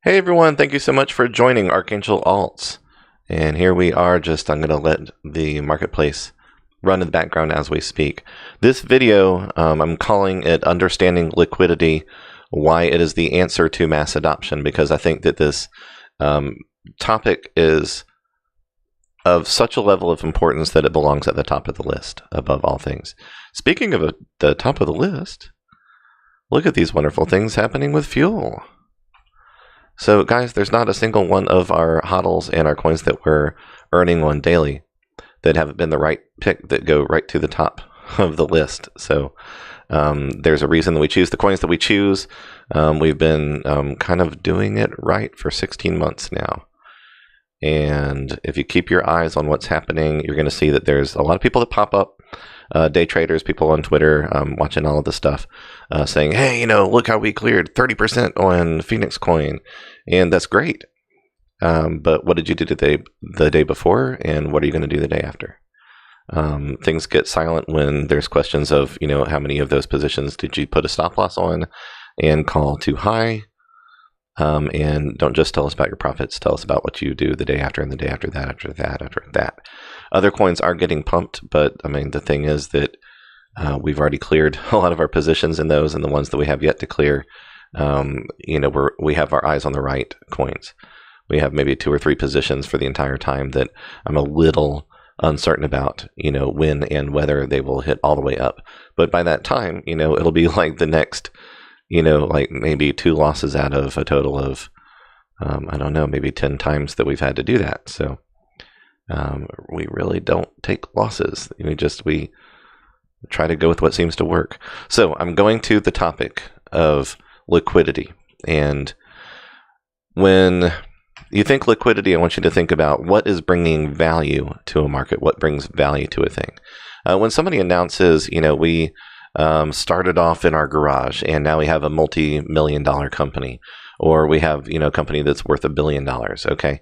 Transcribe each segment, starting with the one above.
Hey everyone, thank you so much for joining Archangel Alts. And here we are, I'm going to let the marketplace run in the background as we speak. This video, I'm calling it Understanding Liquidity, Why It is the Answer to Mass Adoption, because I think that this topic is of such a level of importance that it belongs at the top of the list, above all things. Speaking of the top of the list, look at these wonderful things happening with fuel. So guys, there's not a single one of our hodls and our coins that we're earning on daily that haven't been the right pick that go right to the top of the list. So there's a reason that we choose the coins that we choose. We've been kind of doing it right for 16 months now. And if you keep your eyes on what's happening, you're going to see that there's a lot of people that pop up. Day traders, people on Twitter, watching all of this stuff, saying, hey, look how we cleared 30% on Phoenix coin. And that's great. But what did you do the day before? And what are you going to do the day after? Things get silent when there's questions of, how many of those positions did you put a stop loss on and call too high? And don't just tell us about your profits. Tell us about what you do the day after and the day after that, after that, after that. Other coins are getting pumped, but the thing is that we've already cleared a lot of our positions in those, and the ones that we have yet to clear, we have our eyes on the right coins. We have maybe 2 or 3 positions for the entire time that I'm a little uncertain about, when and whether they will hit all the way up. But by that time, it'll be like the next, like maybe 2 losses out of a total of, I don't know, maybe 10 times that we've had to do that. So we really don't take losses. We try to go with what seems to work. So I'm going to the topic of liquidity. And when you think liquidity, I want you to think about what is bringing value to a market, what brings value to a thing. When somebody announces, we started off in our garage and now we have a multi-million-dollar company, or we have, a company that's worth $1 billion. Okay.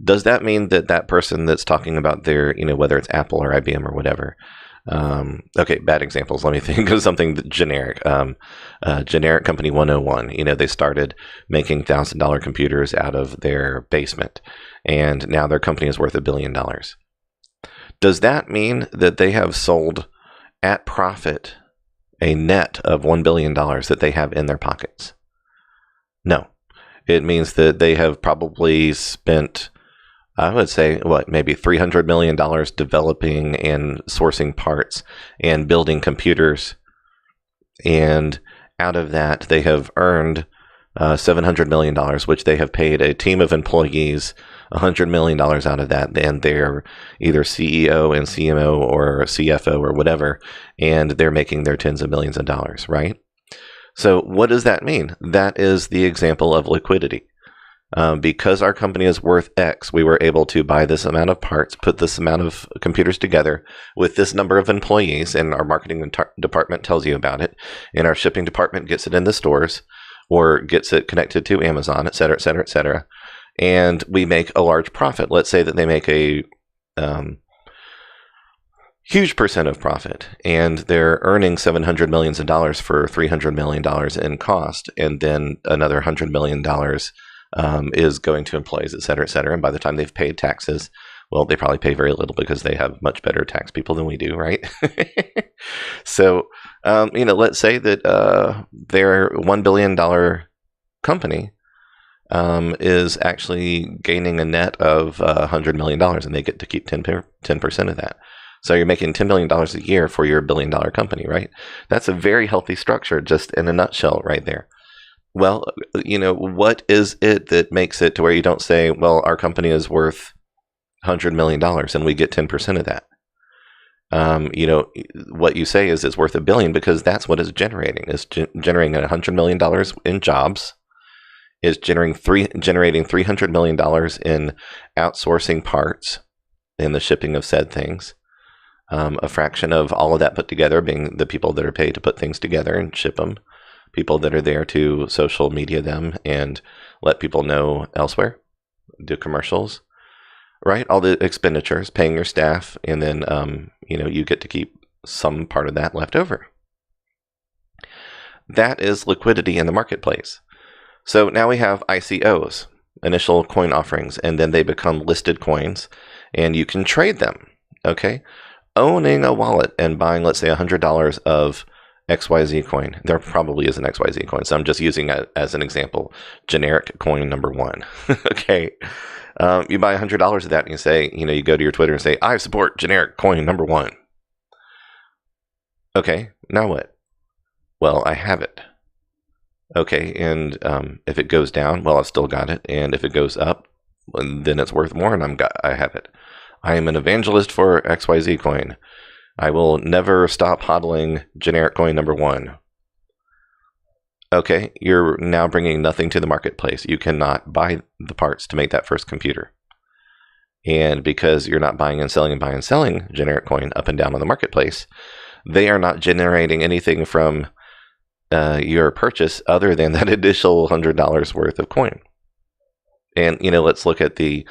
Does that mean that that person that's talking about their, whether it's Apple or IBM or whatever, okay, bad examples. Let me think of something generic. Generic company 101. They started making $1,000 computers out of their basement, and now their company is worth $1 billion. Does that mean that they have sold at profit a net of $1 billion that they have in their pockets? No. It means that they have probably spent, I would say, maybe $300 million developing and sourcing parts and building computers. And out of that, they have earned $700 million, which they have paid a team of employees $100 million out of that. And they're either CEO and CMO or CFO or whatever, and they're making their tens of millions of dollars, right? So what does that mean? That is the example of liquidity. Because our company is worth X, we were able to buy this amount of parts, put this amount of computers together with this number of employees, and our marketing department tells you about it, and our shipping department gets it in the stores or gets it connected to Amazon, et cetera, et cetera, et cetera. And we make a large profit. Let's say that they make a huge percent of profit, and they're earning $700 million for $300 million in cost, and then another $100 million is going to employees, et cetera, et cetera. And by the time they've paid taxes, well, they probably pay very little because they have much better tax people than we do, right? So, let's say that their $1 billion company is actually gaining a net of $100 million, and they get to keep 10% of that. So you're making $10 million a year for your $1 billion company, right? That's a very healthy structure, just in a nutshell right there. Well, what is it that makes it to where you don't say, well, our company is worth $100 million and we get 10% of that? What you say is it's worth $1 billion because that's what it's generating. It's generating $100 million in jobs. Is generating $300 million in outsourcing parts in the shipping of said things. A fraction of all of that put together being the people that are paid to put things together and ship them. People that are there to social media them and let people know elsewhere, do commercials, right? All the expenditures, paying your staff, and then, you get to keep some part of that left over. That is liquidity in the marketplace. So now we have ICOs, initial coin offerings, and then they become listed coins, and you can trade them. Okay, owning a wallet and buying, let's say, $100 of XYZ coin. There probably is an XYZ coin, so I'm just using it as an example. Generic coin number one. Okay. You buy $100 of that and you say, you go to your Twitter and say, I support generic coin number one. Okay, now what? Well, I have it. Okay, and if it goes down, well, I've still got it. And if it goes up, then it's worth more and I have it. I am an evangelist for XYZ coin. I will never stop hodling generic coin number one. Okay, you're now bringing nothing to the marketplace. You cannot buy the parts to make that first computer. And because you're not buying and selling generic coin up and down on the marketplace, they are not generating anything from your purchase other than that initial $100 worth of coin. And, let's look at the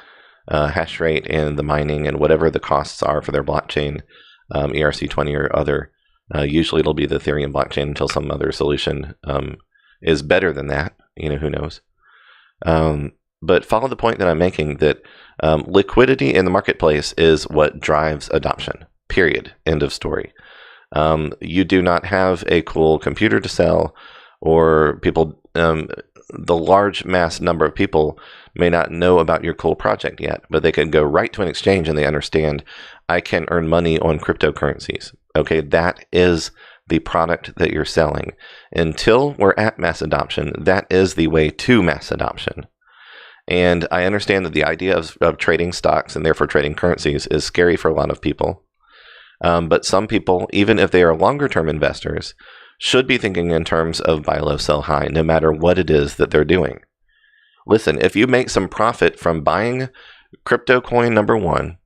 hash rate and the mining and whatever the costs are for their blockchain, ERC20 or other. Usually it'll be the Ethereum blockchain until some other solution is better than that. Who knows? But follow the point that I'm making, that liquidity in the marketplace is what drives adoption. Period. End of story. You do not have a cool computer to sell, or people, the large mass number of people may not know about your cool project yet, but they can go right to an exchange and they understand, I can earn money on cryptocurrencies. Okay, that is the product that you're selling. Until we're at mass adoption, that is the way to mass adoption. And I understand that the idea of trading stocks and therefore trading currencies is scary for a lot of people. But some people, even if they are longer-term investors, should be thinking in terms of buy low, sell high, no matter what it is that they're doing. Listen, if you make some profit from buying crypto coin number one,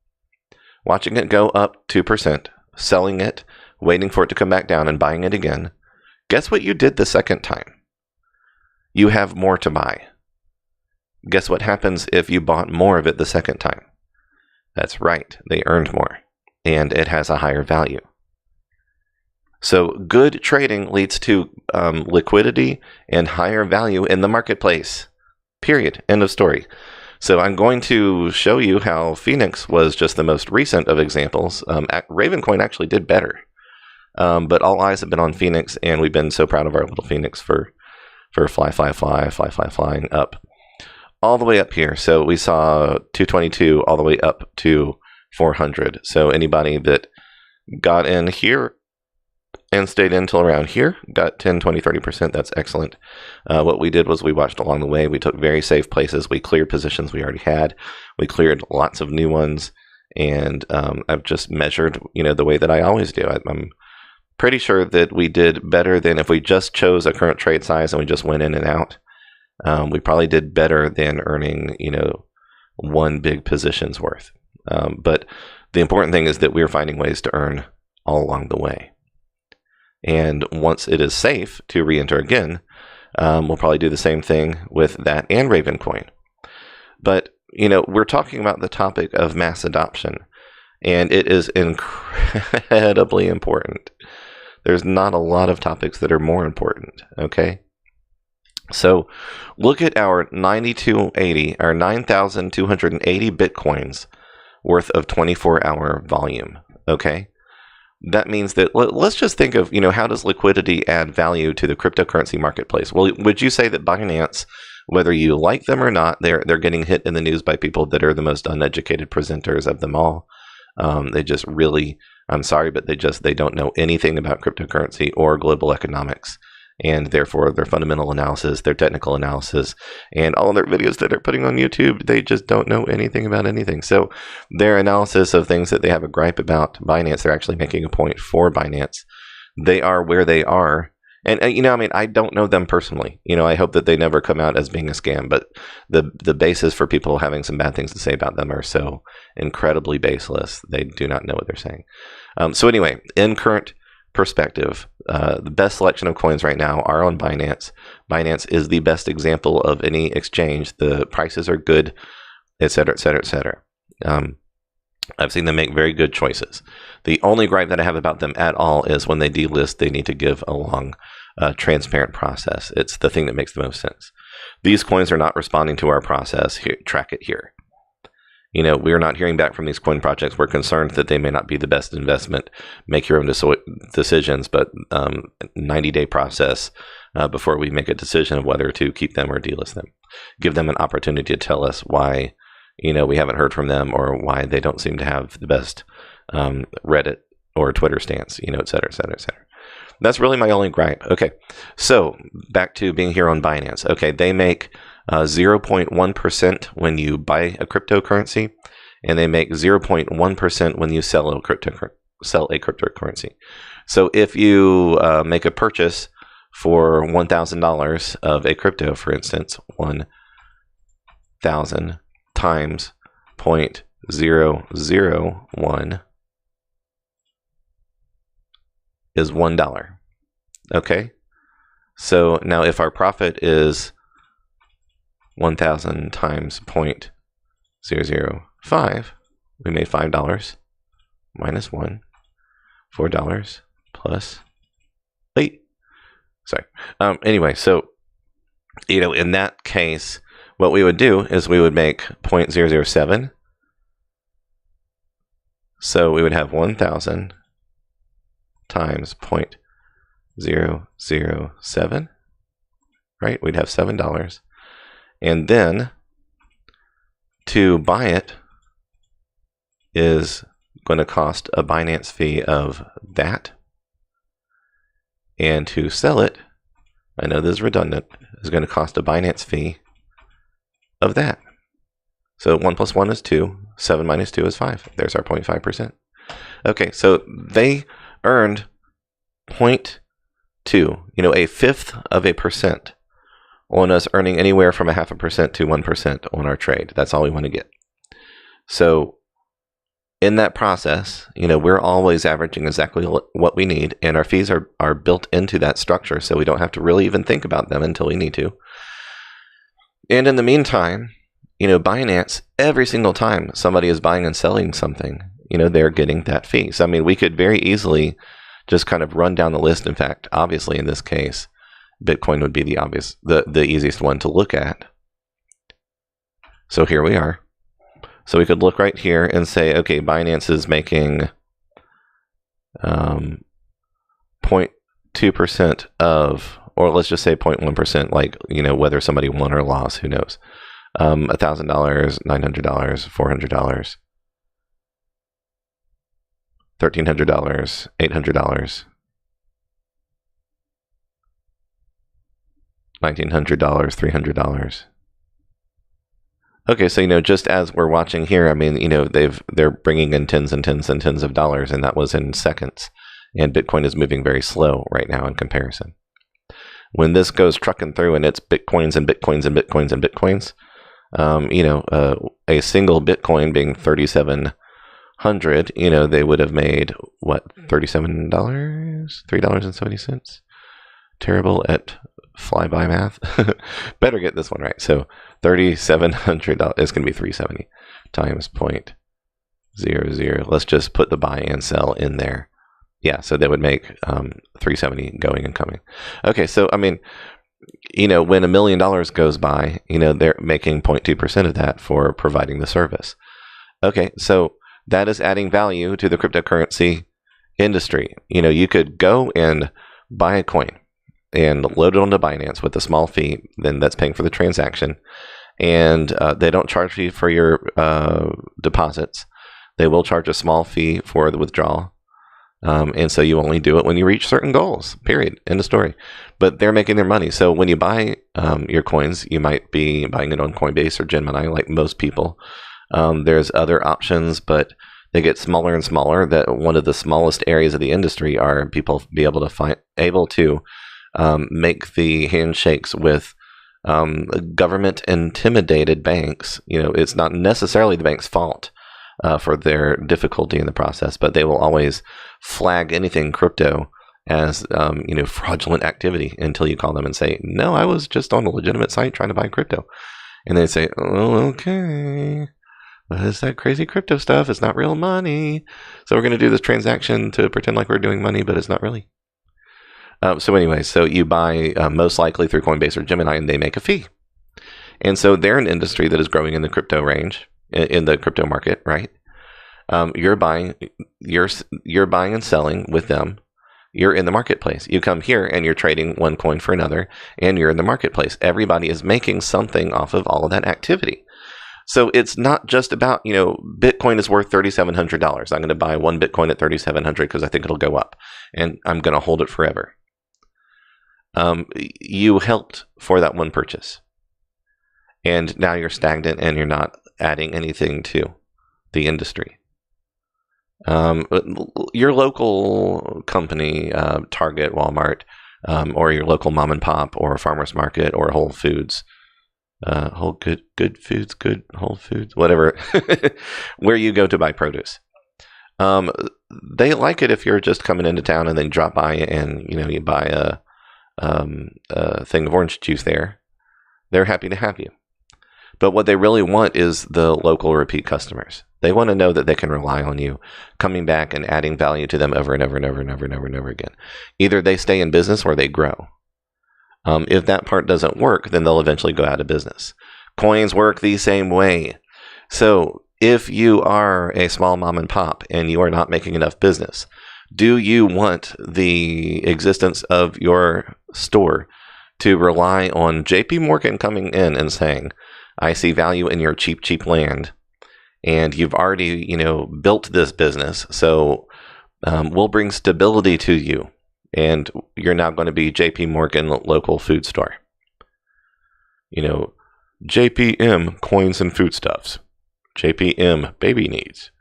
watching it go up 2%, selling it, waiting for it to come back down and buying it again, guess what you did the second time? You have more to buy. Guess what happens if you bought more of it the second time? That's right, they earned more, and it has a higher value. So good trading leads to liquidity and higher value in the marketplace. Period. End of story. So I'm going to show you how Phoenix was just the most recent of examples. Ravencoin actually did better. But all eyes have been on Phoenix, and we've been so proud of our little Phoenix for flying up. All the way up here. So we saw 222 all the way up to 400. So anybody that got in here and stayed in until around here, got 10, 20, 30%. That's excellent. What we did was we watched along the way. We took very safe places. We cleared positions we already had. We cleared lots of new ones. And I've just measured, the way that I always do. I'm pretty sure that we did better than if we just chose a current trade size and we just went in and out. We probably did better than earning, one big position's worth. But the important thing is that we're finding ways to earn all along the way. And once it is safe to re-enter again, we'll probably do the same thing with that and Ravencoin. But, we're talking about the topic of mass adoption, and it is incredibly important. There's not a lot of topics that are more important, okay? So look at our 9,280 Bitcoins worth of 24-hour volume, okay? That means that let's just think of, how does liquidity add value to the cryptocurrency marketplace? Well, would you say that Binance, whether you like them or not, they're getting hit in the news by people that are the most uneducated presenters of them all? They just really, I'm sorry, but they don't know anything about cryptocurrency or global economics. And therefore, their fundamental analysis, their technical analysis, and all of their videos that they're putting on YouTube, they just don't know anything about anything. So their analysis of things that they have a gripe about Binance, they're actually making a point for Binance. They are where they are. And, I don't know them personally. I hope that they never come out as being a scam. But the basis for people having some bad things to say about them are so incredibly baseless. They do not know what they're saying. So anyway, in current perspective, the best selection of coins right now are on Binance. Binance is the best example of any exchange. The prices are good, etc., etc., etc. I've seen them make very good choices. The only gripe that I have about them at all is when they delist, they need to give a long, transparent process. It's the thing that makes the most sense. These coins are not responding to our process. Here, track it here. We're not hearing back from these coin projects. We're concerned that they may not be the best investment. Make your own decisions, but 90-day process before we make a decision of whether to keep them or delist them. Give them an opportunity to tell us why, we haven't heard from them or why they don't seem to have the best Reddit or Twitter stance, et cetera, et cetera, et cetera. That's really my only gripe. Okay, so back to being here on Binance. Okay, they make 0.1% when you buy a cryptocurrency, and they make 0.1% when you sell a cryptocurrency. So if you make a purchase for $1,000 of a crypto, for instance, 1,000 times 0.001 is $1. Okay, so now if our profit is 1,000 times 0.005, we made $5 minus 1, $4 plus 8. Sorry. Anyway, so, in that case, what we would do is we would make 0.007. So we would have 1,000 times 0.007, right? We'd have $7. And then to buy it is going to cost a Binance fee of that. And to sell it, I know this is redundant, is going to cost a Binance fee of that. So 1 plus 1 is 2. 7 minus 2 is 5. There's our 0.5%. Okay, so they earned 0.2, a fifth of a percent on us earning anywhere from 0.5% to 1% on our trade. That's all we want to get. So in that process, we're always averaging exactly what we need, and our fees are built into that structure, so we don't have to really even think about them until we need to. And in the meantime, Binance, every single time somebody is buying and selling something, they're getting that fee. So, we could very easily just kind of run down the list. In fact, obviously, in this case, Bitcoin would be the easiest one to look at. So here we are. So we could look right here and say, okay, Binance is making 0.2% of, or let's just say 0.1%, like, whether somebody won or lost, who knows. $1,000, $900, $400, $1,300, $800, $1,900, $300. Okay, so just as we're watching here, they're bringing in tens and tens and tens of dollars, and that was in seconds. And Bitcoin is moving very slow right now in comparison. When this goes trucking through and it's Bitcoins and Bitcoins and Bitcoins and Bitcoins, a single Bitcoin being 3,700, they would have made what, $37, $3.70. Terrible at flyby math. Better get this one right. So $3,700 is going to be 370 times 0.00. Let's just put the buy and sell in there. Yeah, so they would make 370 going and coming. Okay, so when $1 million goes by, they're making 0.2% of that for providing the service. Okay, so that is adding value to the cryptocurrency industry. You could go and buy a coin and load it onto Binance with a small fee, then that's paying for the transaction. And they don't charge you for your deposits. They will charge a small fee for the withdrawal. And so you only do it when you reach certain goals, period, end of story. But they're making their money. So when you buy your coins, you might be buying it on Coinbase or Gemini, like most people. There's other options, but they get smaller and smaller. That one of the smallest areas of the industry are people be able to make the handshakes with government intimidated banks. It's not necessarily the bank's fault for their difficulty in the process, but they will always flag anything crypto as fraudulent activity until you call them and say, no, I was just on a legitimate site trying to buy crypto. And they say, oh, okay, but it's that crazy crypto stuff. It's not real money. So we're going to do this transaction to pretend like we're doing money, but it's not really. So anyway, so you buy most likely through Coinbase or Gemini, and they make a fee. And so they're an industry that is growing in the crypto range, in the crypto market, right? You're buying and selling with them. You're in the marketplace. You come here and you're trading one coin for another, and you're in the marketplace. Everybody is making something off of all of that activity. So it's not just about, Bitcoin is worth $3,700. I'm going to buy one Bitcoin at $3,700 because I think it'll go up, and I'm going to hold it forever. You helped for that one purchase, and now you're stagnant and you're not adding anything to the industry. Your local company, Target, Walmart, or your local mom and pop, or farmers market, or Whole Foods, Whole Foods, whatever, where you go to buy produce. They like it if you're just coming into town and then drop by and you buy a thing of orange juice there. They're happy to have you. But what they really want is the local repeat customers. They want to know that they can rely on you coming back and adding value to them over and over and over and over and over and over again. Either they stay in business or they grow. If that part doesn't work, then they'll eventually go out of business. Coins work the same way. So if you are a small mom and pop and you are not making enough business, do you want the existence of your store to rely on JP Morgan coming in and saying, I see value in your cheap land, and you've already, built this business, so we'll bring stability to you, and you're now going to be JP Morgan local food store. JPM coins and foodstuffs. JPM baby needs.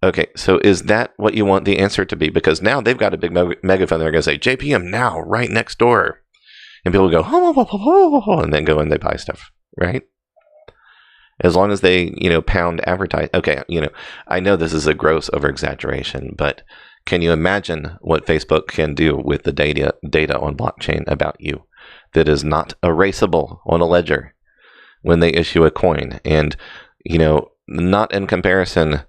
Okay, so is that what you want the answer to be? Because now they've got a big megaphone. They're going to say, JPM now, right next door. And people go, and then go and they buy stuff, right? As long as they, pound advertise. Okay, I know this is a gross over-exaggeration, but can you imagine what Facebook can do with the data on blockchain about you that is not erasable on a ledger when they issue a coin? And, not in comparison,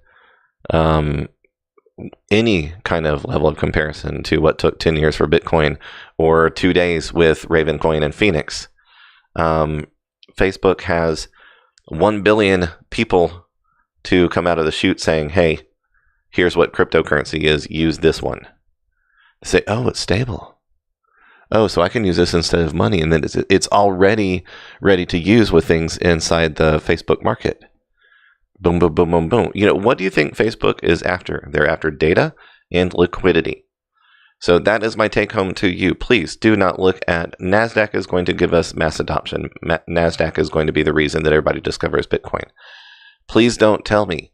any kind of level of comparison to what took 10 years for Bitcoin or 2 days with Ravencoin and Phoenix. Facebook has 1 billion people to come out of the chute saying, hey, here's what cryptocurrency is, use this one. Say, oh, it's stable. Oh, so I can use this instead of money. And then it's already ready to use with things inside the Facebook market. Boom, boom, boom, boom, boom. What do you think Facebook is after? They're after data and liquidity. So that is my take home to you. Please do not look at NASDAQ is going to give us mass adoption. NASDAQ is going to be the reason that everybody discovers Bitcoin. Please don't tell me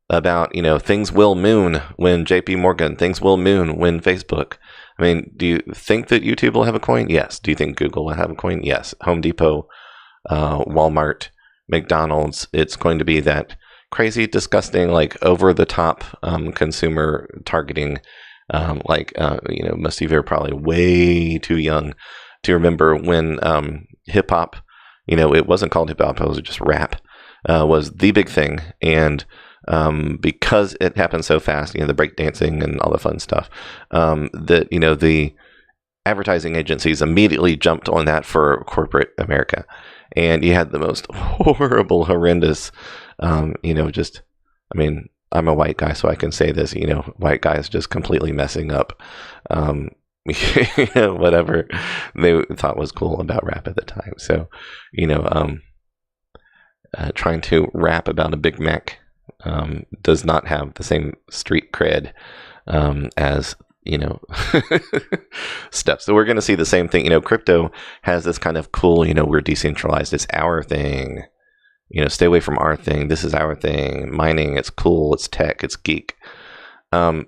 about, things will moon when JP Morgan, things will moon when Facebook. I mean, do you think that YouTube will have a coin? Yes. Do you think Google will have a coin? Yes. Home Depot, Walmart, McDonald's. It's going to be that crazy, disgusting, over the top consumer targeting. Most of you are probably way too young to remember when hip hop, it wasn't called hip hop, it was just rap, was the big thing. And because it happened so fast, the breakdancing and all the fun stuff, that, the advertising agencies immediately jumped on that for corporate America. And you had the most horrible, horrendous, I'm a white guy, so I can say this, white guys just completely messing up, whatever they thought was cool about rap at the time. So, trying to rap about a Big Mac does not have the same street cred as, stuff. So we're going to see the same thing. Crypto has this kind of cool, we're decentralized. It's our thing. Stay away from our thing. This is our thing. Mining, it's cool. It's tech. It's geek. Can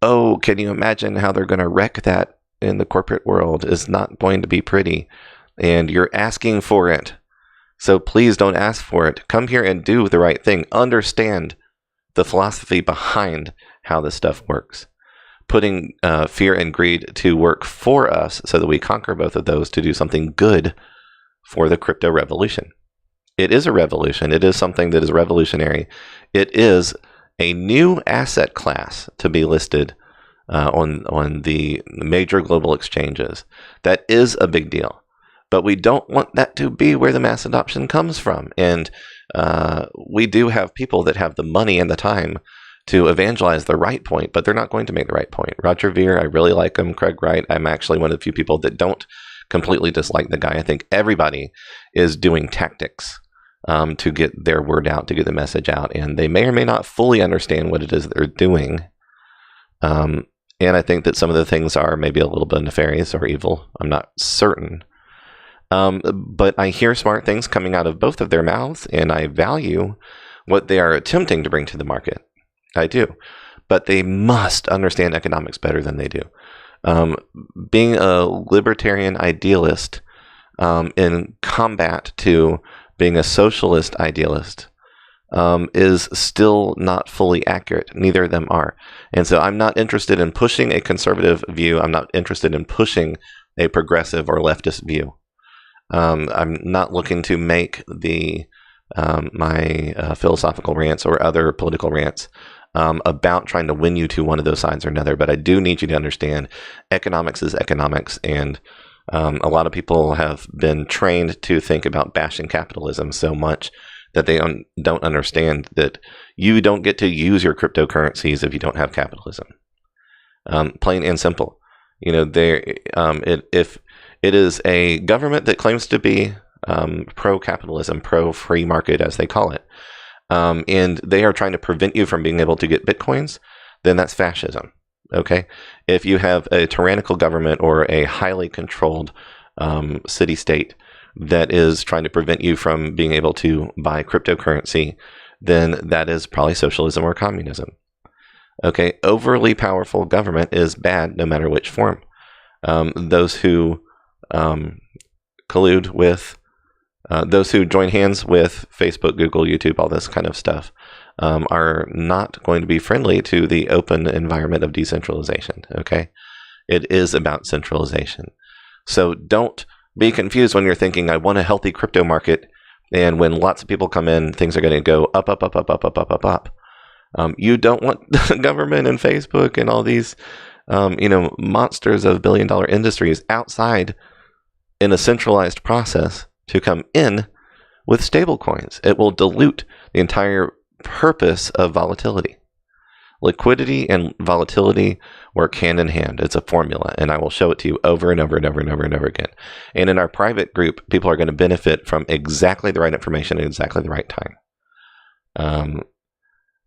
you imagine how they're going to wreck that in the corporate world? It's not going to be pretty. And you're asking for it. So please don't ask for it. Come here and do the right thing. Understand the philosophy behind how this stuff works. Putting fear and greed to work for us so that we conquer both of those to do something good for the crypto revolution. It is a revolution. It is something that is revolutionary. It is a new asset class to be listed on the major global exchanges. That is a big deal. But we don't want that to be where the mass adoption comes from. And we do have people that have the money and the time to evangelize the right point, but they're not going to make the right point. Roger Ver, I really like him. Craig Wright, I'm actually one of the few people that don't completely dislike the guy. I think everybody is doing tactics to get their word out, to get the message out, and they may or may not fully understand what it is they're doing. And I think that some of the things are maybe a little bit nefarious or evil. I'm not certain. But I hear smart things coming out of both of their mouths, and I value what they are attempting to bring to the market. I do. But they must understand economics better than they do. Being a libertarian idealist in combat to being a socialist idealist is still not fully accurate. Neither of them are. And so I'm not interested in pushing a conservative view. I'm not interested in pushing a progressive or leftist view. I'm not looking to make my philosophical rants or other political rants about trying to win you to one of those sides or another. But I do need you to understand economics is economics. And a lot of people have been trained to think about bashing capitalism so much that they don't understand that you don't get to use your cryptocurrencies if you don't have capitalism. Plain and simple. If it is a government that claims to be pro-capitalism, pro-free market, as they call it, and they are trying to prevent you from being able to get bitcoins, then that's fascism. Okay? If you have a tyrannical government or a highly controlled city-state that is trying to prevent you from being able to buy cryptocurrency, then that is probably socialism or communism. Okay? Overly powerful government is bad no matter which form. Those who collude with those who join hands with Facebook, Google, YouTube, all this kind of stuff, are not going to be friendly to the open environment of decentralization. Okay, it is about centralization. So don't be confused when you're thinking, I want a healthy crypto market, and when lots of people come in, things are going to go up, up, up, up, up, up, up, up, up. You don't want the government and Facebook and all these monsters of billion-dollar industries outside in a centralized process to come in with stablecoins. It will dilute the entire purpose of volatility. Liquidity and volatility work hand in hand. It's a formula, and I will show it to you over and over and over and over and over again. And in our private group, people are going to benefit from exactly the right information at exactly the right time.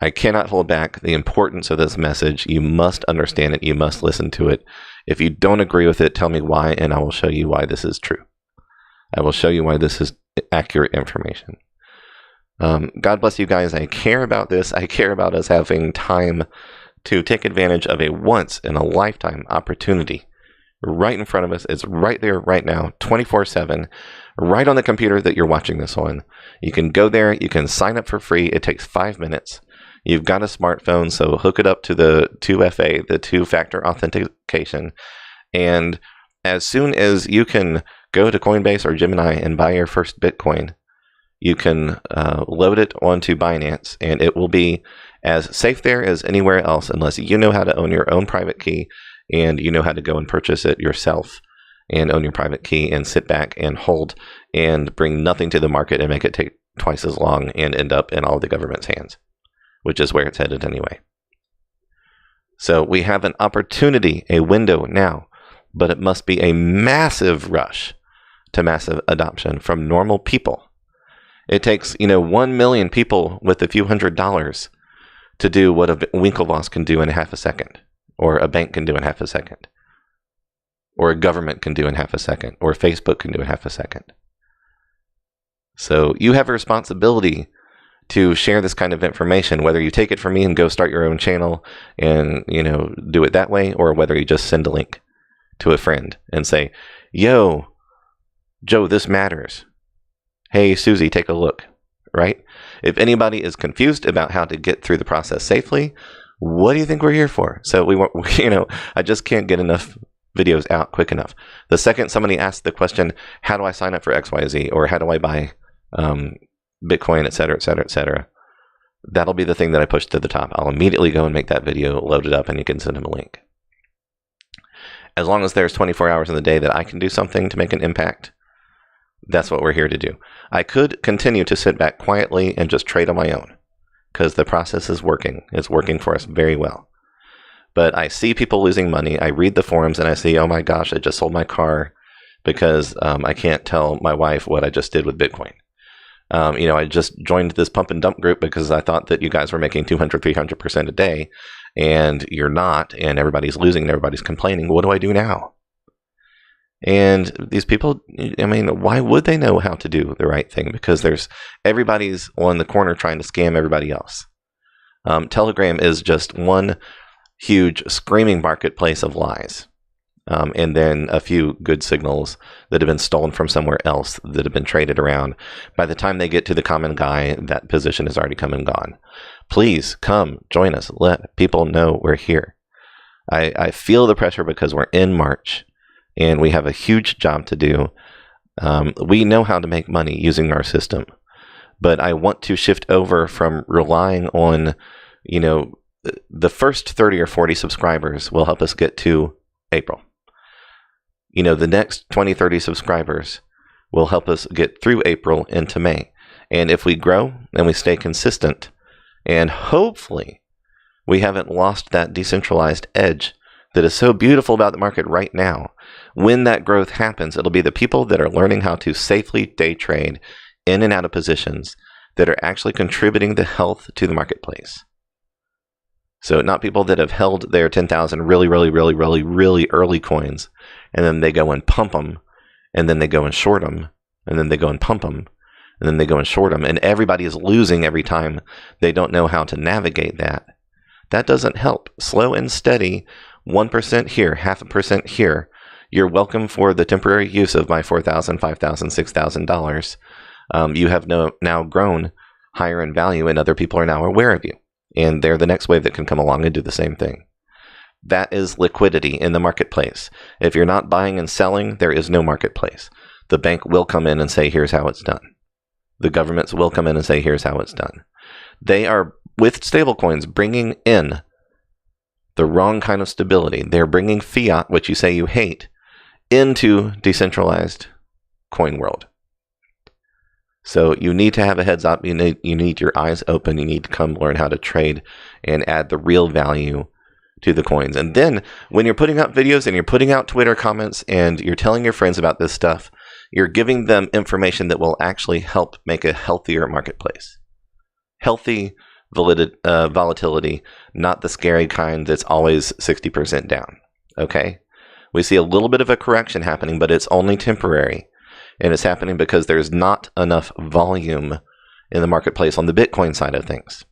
I cannot hold back the importance of this message. You must understand it. You must listen to it. If you don't agree with it, tell me why, and I will show you why this is true. I will show you why this is accurate information. God bless you guys. I care about this. I care about us having time to take advantage of a once-in-a-lifetime opportunity right in front of us. It's right there, right now, 24/7, right on the computer that you're watching this on. You can go there. You can sign up for free. It takes 5 minutes. You've got a smartphone, so hook it up to the 2FA, the two-factor authentication. And as soon as you can go to Coinbase or Gemini and buy your first Bitcoin, you can load it onto Binance, and it will be as safe there as anywhere else, unless you know how to own your own private key and you know how to go and purchase it yourself and own your private key and sit back and hold and bring nothing to the market and make it take twice as long and end up in all the government's hands, which is where it's headed anyway. So we have an opportunity, a window now, but it must be a massive rush to massive adoption from normal people. It takes, 1 million people with a few $100s to do what a Winklevoss can do in half a second, or a bank can do in half a second, or a government can do in half a second, or Facebook can do in half a second. So you have a responsibility to share this kind of information, whether you take it from me and go start your own channel and, do it that way, or whether you just send a link to a friend and say, yo, Joe, this matters. Hey, Susie, take a look, right? If anybody is confused about how to get through the process safely, what do you think we're here for? So we want, I just can't get enough videos out quick enough. The second somebody asks the question, how do I sign up for XYZ, or how do I buy Bitcoin, et cetera, et cetera, et cetera, that'll be the thing that I push to the top. I'll immediately go and make that video, load it up, and you can send them a link. As long as there's 24 hours in the day that I can do something to make an impact, That's what we're here to do. I could continue to sit back quietly and just trade on my own because the process is working. It's working for us very well. But I see people losing money. I read the forums and I see, oh my gosh, I just sold my car because I can't tell my wife what I just did with Bitcoin. I just joined this pump and dump group because I thought that you guys were making 200, 300% a day, and you're not, and everybody's losing and everybody's complaining. What do I do now? And these people, why would they know how to do the right thing? Because everybody's on the corner trying to scam everybody else. Telegram is just one huge screaming marketplace of lies. And then a few good signals that have been stolen from somewhere else that have been traded around. By the time they get to the common guy, that position has already come and gone. Please come join us. Let people know we're here. I feel the pressure because we're in March and we have a huge job to do. We know how to make money using our system, but I want to shift over from relying on, the first 30 or 40 subscribers will help us get to April. The next 20, 30 subscribers will help us get through April into May. And if we grow and we stay consistent, and hopefully we haven't lost that decentralized edge that is so beautiful about the market right now, when that growth happens, it'll be the people that are learning how to safely day trade in and out of positions that are actually contributing the health to the marketplace. So not people that have held their 10,000 really, really, really, really, really early coins, and then they go and pump them, and then they go and short them, and then they go and pump them, and then they go and short them, and everybody is losing every time. They don't know how to navigate that. That doesn't help. Slow and steady, 1% here, 0.5% here. You're welcome for the temporary use of my $4,000, $5,000, $6,000. You have now grown higher in value, and other people are now aware of you. And they're the next wave that can come along and do the same thing. That is liquidity in the marketplace. If you're not buying and selling, there is no marketplace. The bank will come in and say, here's how it's done. The governments will come in and say, here's how it's done. They are, with stablecoins, bringing in the wrong kind of stability. They're bringing fiat, which you say you hate, into decentralized coin world. So you need to have a heads up. You need your eyes open. You need to come learn how to trade and add the real value to the coins. And then when you're putting out videos and you're putting out Twitter comments and you're telling your friends about this stuff, you're giving them information that will actually help make a healthier marketplace. Healthy volatility, not the scary kind that's always 60% down. Okay? We see a little bit of a correction happening, but it's only temporary. And it's happening because there's not enough volume in the marketplace on the Bitcoin side of things.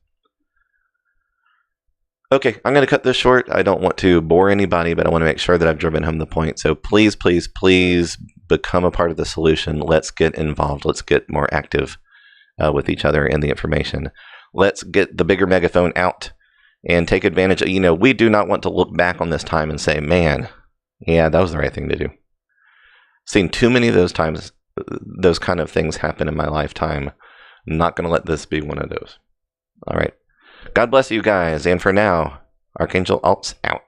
Okay, I'm going to cut this short. I don't want to bore anybody, but I want to make sure that I've driven home the point. So please, please, please become a part of the solution. Let's get involved. Let's get more active with each other and the information. Let's get the bigger megaphone out and take advantage of, we do not want to look back on this time and say, man, yeah, that was the right thing to do. Seen too many of those times, those kind of things happen in my lifetime. I'm not going to let this be one of those. All right. God bless you guys. And for now, Archangel Alts out.